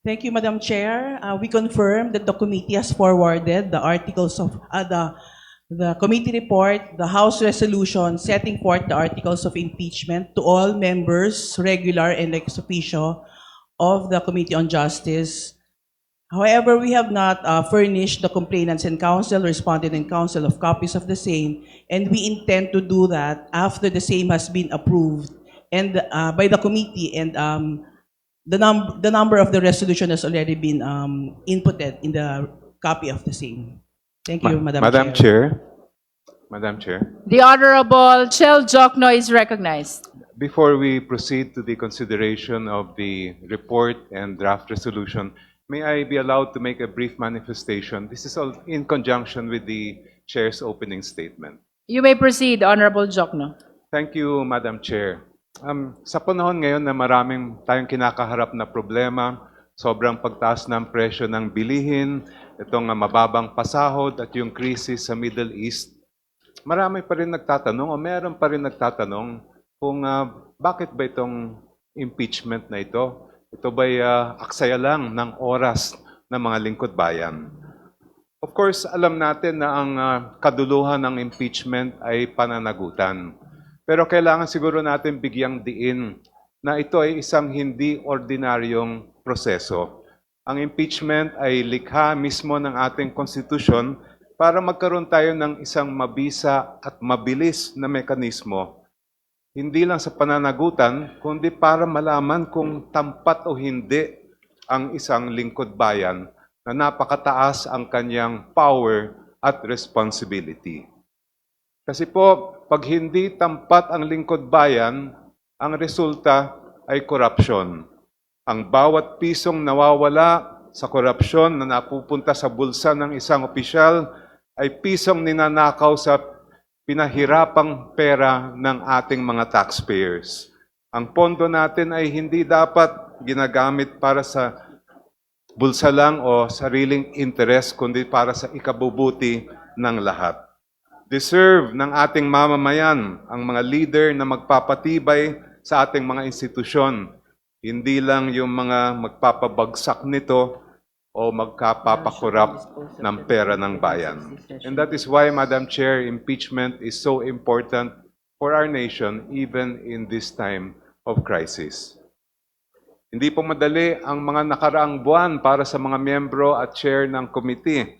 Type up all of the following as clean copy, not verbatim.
Thank you, Madam Chair. We confirm that the committee has forwarded the articles of the committee report, the House resolution setting forth the articles of impeachment to all members, regular and ex officio, of the Committee on Justice. However, we have not furnished the complainants and counsel, respondent and counsel of copies of the same, and we intend to do that after the same has been approved and by the committee, and the number of the resolution has already been inputted in the copy of the same. Thank you, Madam Chair. Madam Chair, The Honorable Chel Jokno is recognized. before we proceed to the consideration of the report and draft resolution, may I be allowed to make a brief manifestation? This is all in conjunction with the Chair's opening statement. You may proceed, Honorable Jokno. Thank you, Madam Chair. Sa panahon ngayon na maraming tayong kinakaharap na problema, sobrang pagtaas ng presyo ng bilihin, itong mababang pasahod at yung krisis sa Middle East, marami pa rin nagtatanong o meron pa rin nagtatanong kung bakit ba itong impeachment na ito? Ito ba'y aksaya lang ng oras ng mga lingkod bayan? Of course, alam natin na ang kaduluhan ng impeachment ay pananagutan. Pero kailangan siguro natin bigyang diin na ito ay isang hindi ordinaryong proseso. Ang impeachment ay likha mismo ng ating konstitusyon para magkaroon tayo ng isang mabisa at mabilis na mekanismo. Hindi lang sa pananagutan, kundi para malaman kung tampat o hindi ang isang lingkod bayan na napakataas ang kanyang power at responsibility. Kasi po, pag hindi tampat ang lingkod bayan, ang resulta ay korupsyon. Ang bawat pisong nawawala sa korupsyon na napupunta sa bulsa ng isang opisyal ay pisong ninanakaw sa pinahirapang pera ng ating mga taxpayers. Ang pondo natin ay hindi dapat ginagamit para sa bulsa lang o sariling interes, kundi para sa ikabubuti ng lahat. Deserve ng ating mamamayan ang mga leader na magpapatibay sa ating mga institusyon. Hindi lang yung mga magpapabagsak nito o magkapapakorap ng pera ng bayan. And that is why, Madam Chair, impeachment is so important for our nation even in this time of crisis. Hindi po madali ang mga nakaraang buwan para sa mga miyembro at chair ng committee.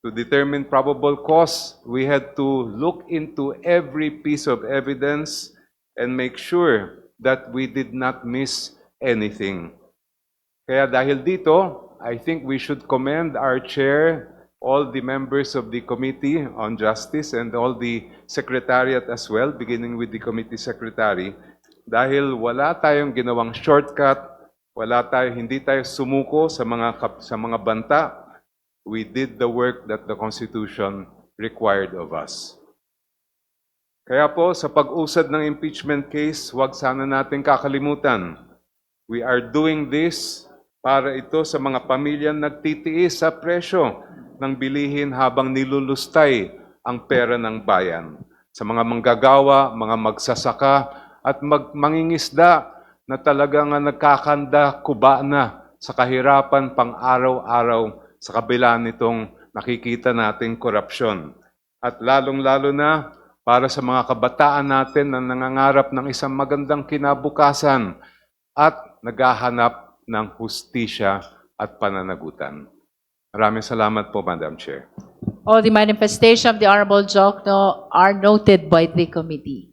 To determine probable cause, we had to look into every piece of evidence and make sure that we did not miss anything. Kaya dahil dito, I think we should commend our chair, all the members of the Committee on Justice, and all the secretariat as well, beginning with the committee secretary, dahil wala tayong ginawang shortcut, hindi tayo sumuko sa mga banta. We did the work that the Constitution required of us. Kaya po, sa pag-usad ng impeachment case, huwag sana natin kakalimutan. We are doing this para ito sa mga pamilyang nagtitiis sa presyo ng bilihin habang nilulustay ang pera ng bayan. Sa mga manggagawa, mga magsasaka, at mangingisda na talagang nagkakanda kuba na sa kahirapan pang-araw-araw sa kabila nitong nakikita nating korupsyon. At lalong-lalo na para sa mga kabataan natin na nangangarap ng isang magandang kinabukasan at naghahanap ng hustisya at pananagutan. Maraming salamat po, Madam Chair. All the manifestation of the Honorable Jokno are noted by the committee.